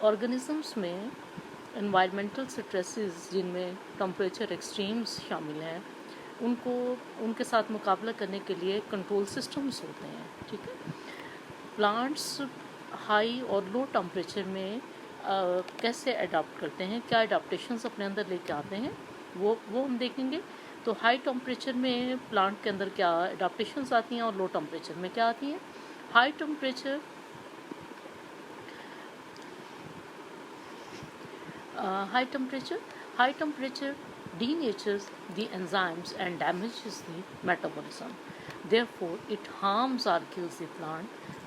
Organisms में environmental stresses जिनमें temperature extremes शामिल हैं, उनको उनके साथ मुकाबला करने के लिए कंट्रोल सिस्टम्स होते हैं। ठीक है, प्लांट्स हाई और लो टेम्परेचर में कैसे अडाप्ट करते हैं, क्या अडाप्टेशंस अपने अंदर लेके आते हैं, वो हम देखेंगे। तो हाई टेम्परेचर में प्लांट के अंदर क्या अडाप्टेशंस आती हैं और लो टेम्परेचर में क्या आती हैं। High temperature high temperature high temperature denatures the enzymes and damages the metabolism. Therefore it harms or kills the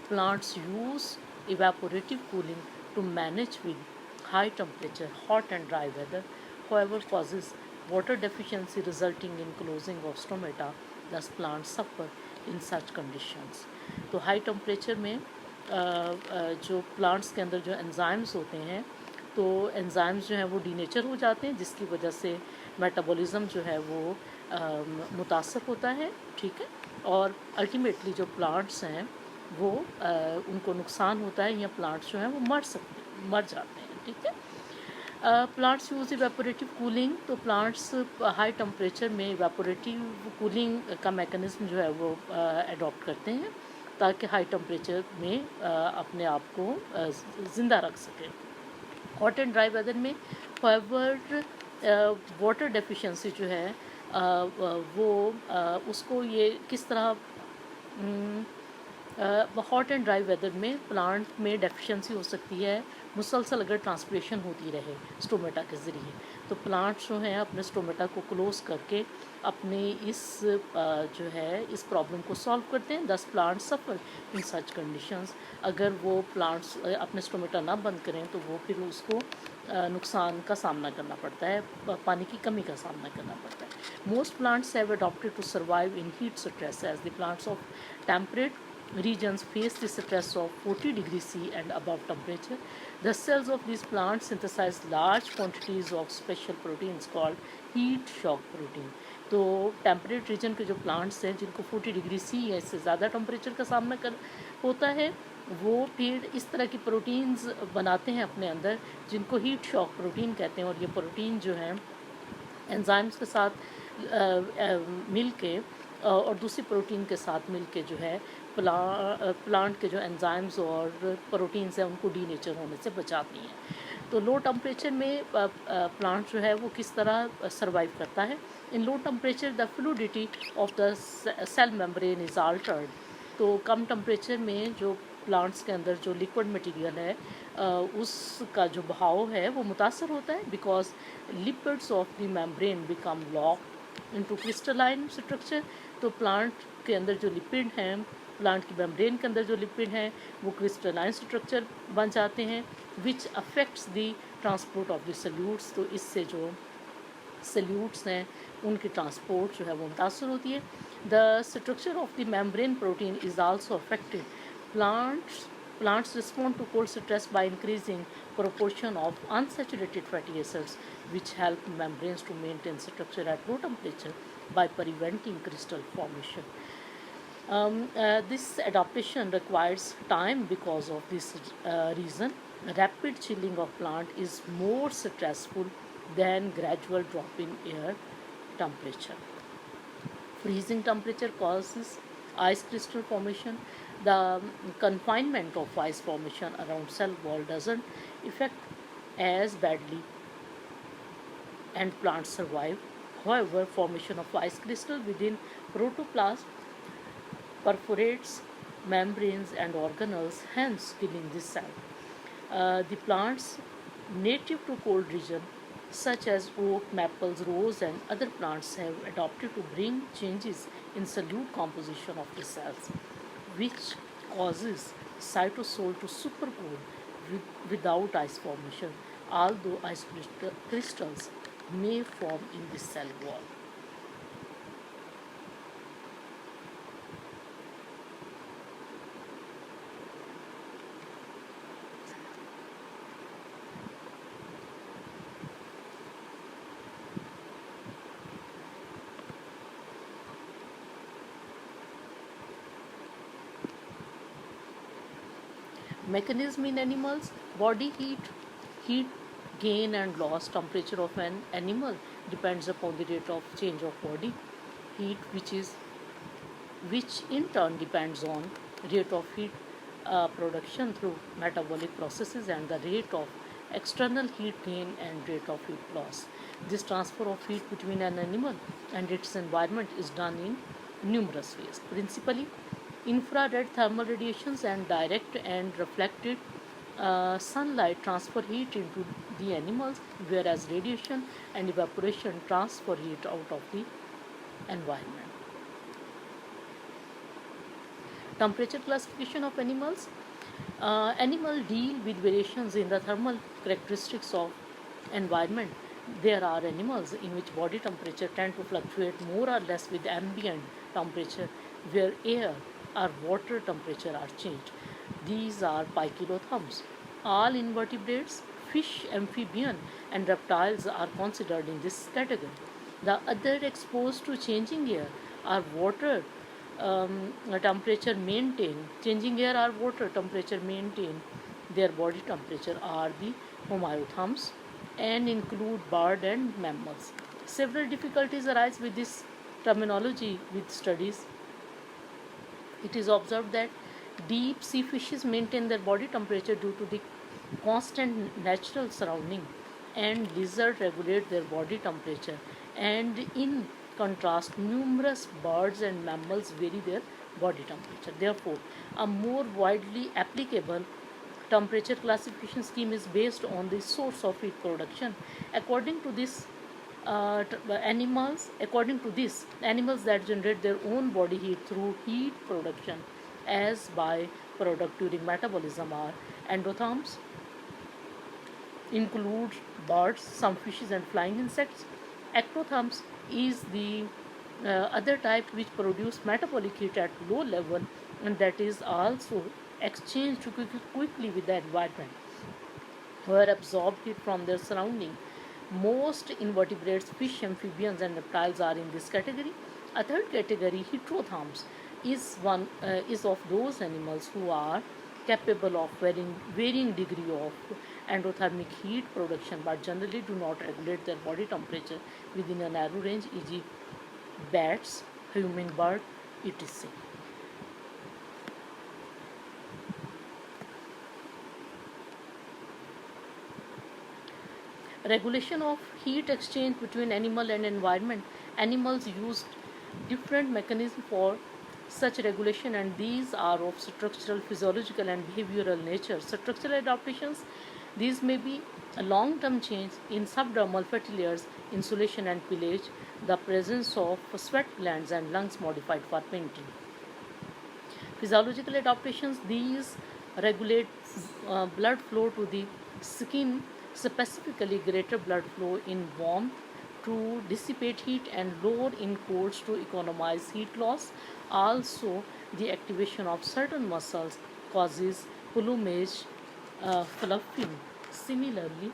plants use evaporative cooling to manage with high temperature hot and dry weather, however causes water deficiency resulting in closing of stomata. Thus plants suffer in such conditions. तो high temperature में जो plants के अंदर जो enzymes होते हैं, तो enzymes जो हैं वो डीनेचर हो जाते हैं, जिसकी वजह से मेटाबॉलिज्म जो है वो मुतासर होता है। ठीक है, और अल्टीमेटली जो प्लांट्स हैं वो उनको नुकसान होता है, या प्लांट्स जो हैं वो मर जाते हैं। ठीक है, प्लांट्स यूज़ इवेपोरेटिव कूलिंग। तो प्लांट्स हाई टेम्परेचर में इवेपोरेटिव कूलिंग का मैकेनिज्म जो है वो अडॉप्ट करते हैं, ताकि हाई टेम्परेचर में अपने आप को ज़िंदा रख सकें। हॉट एंड ड्राई वेदर में हाउएवर वाटर डेफिशिएंसी जो है वो उसको ये किस तरह हॉट एंड ड्राई वेदर में प्लांट में डेफिशिएंसी हो सकती है, मुसलसल अगर ट्रांसपिरेशन होती रहे स्टोमेटा के ज़रिए, तो प्लांट्स जो हैं अपने स्टोमेटा को क्लोज करके अपने इस जो है इस प्रॉब्लम को सॉल्व करते हैं। 10 प्लांट्स सफ़र इन सच कंडीशंस। अगर वो प्लांट्स अपने स्टोमेटा ना बंद करें तो वो फिर उसको नुकसान का सामना करना पड़ता है, पानी की कमी का सामना करना पड़ता है। Most plants have adopted to survive in heat stress as the plants of temperate regions face the stress of 40 degrees C and above temperature. The cells of these plants synthesize large quantities of special proteins called heat shock protein. तो temperate region के जो plants हैं जिनको 40 degree C या इससे ज़्यादा temperature का सामना कर होता है, वो फिर इस तरह की प्रोटीन्स बनाते हैं अपने अंदर, जिनको हीट शॉक प्रोटीन कहते हैं। और ये प्रोटीन जो है एंजाइम्स के साथ मिल के और दूसरी प्रोटीन के साथ मिल के जो है प्लांट के जो एंजाइम्स और प्रोटीन्स हैं उनको डीनेचर होने से बचाती हैं। तो लो टेम्परेचर में प्लांट जो है वो किस तरह सर्वाइव करता है। In low temperature the fluidity of the cell membrane is altered. तो कम टेम्परेचर में जो प्लांट्स के अंदर जो लिक्विड मटेरियल है उसका जो बहाव है वो मुतासर होता है, because lipids of the membrane become lock into crystalline structure. तो प्लांट के अंदर जो लिपिड हैं, प्लांट की मेम्ब्रेन के अंदर जो लिपिड हैं वो क्रिस्टलाइन स्ट्रक्चर बन जाते हैं, which affects the transport of the salutes. तो इससे जो सल्यूट्स हैं उनकी ट्रांसपोर्ट जो है वो मुतासर होती है। The structure of the membrane protein is also affected. Plants respond to cold stress by increasing proportion of unsaturated fatty acids, which help membranes to maintain structure at low temperature by preventing crystal formation. This adaptation requires time because of this reason. Rapid chilling of plant is more stressful than gradual drop in air temperature. Freezing temperature causes ice crystal formation. The confinement of ice formation around cell wall doesn't affect as badly and plants survive. However, formation of ice crystal within protoplasm perforates membranes and organelles, hence killing this cell. The plants native to cold region such as oak, maples, rose and other plants have adopted to bring changes in solute composition of the cells, which causes cytosol to supercool without ice formation, although ice crystals may form in the cell wall. Mechanism in animals. Body heat gain and loss temperature of an animal depends upon the rate of change of body heat, which in turn depends on rate of heat production through metabolic processes and the rate of external heat gain and rate of heat loss. This transfer of heat between an animal and its environment is done in numerous ways. Principally, infrared thermal radiations and direct and reflected sunlight transfer heat into the animals, whereas radiation and evaporation transfer heat out of the environment. Temperature classification of animals. Animal deal with variations in the thermal characteristics of environment. There are animals in which body temperature tend to fluctuate more or less with ambient temperature, where air or water temperature are changed. These are poikilotherms. All invertebrates, fish, amphibian, and reptiles are considered in this category. The other exposed to changing air or water temperature maintain, changing air or water temperature maintain their body temperature are the homoiotherms and include bird and mammals. Several difficulties arise with this terminology with studies. It is observed that deep sea fishes maintain their body temperature due to the constant natural surrounding, and lizards regulate their body temperature. And in contrast, numerous birds and mammals vary their body temperature. Therefore, a more widely applicable temperature classification scheme is based on the source of heat production. According to this, animals that generate their own body heat through heat production as byproduct during metabolism are endotherms, include birds, some fishes, and flying insects. Ectotherms is the other type which produce metabolic heat at low level and that is also exchanged quickly with the environment, were absorbed heat from their surrounding. Most invertebrates, fish, amphibians, and reptiles are in this category. A third category, heterotherms, is of those animals who are capable of varying degree of endothermic heat production but generally do not regulate their body temperature within a narrow range, e.g., bats, hummingbird, etc. Regulation of heat exchange between animal and environment. Animals use different mechanisms for such regulation, and these are of structural, physiological, and behavioral nature. Structural adaptations, these may be a long-term change in subdermal fatty layers, insulation and pelage, the presence of sweat glands and lungs modified for painting. Physiological adaptations, these regulate blood flow to the skin, specifically greater blood flow in warmth to dissipate heat and lower in colds to economize heat loss. Also, the activation of certain muscles causes plumage fluffing. Similarly,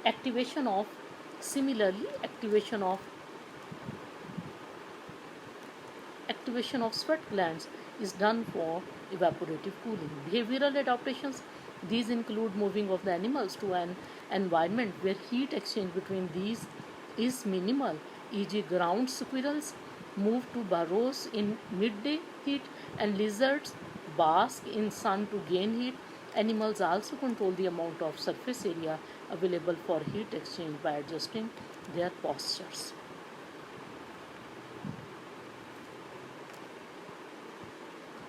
activation of activation of sweat glands is done for evaporative cooling. Behavioral adaptations, these include moving of the animals to an environment where heat exchange between these is minimal, e.g., ground squirrels move to burrows in midday heat and lizards bask in sun to gain heat. Animals also control the amount of surface area available for heat exchange by adjusting their postures.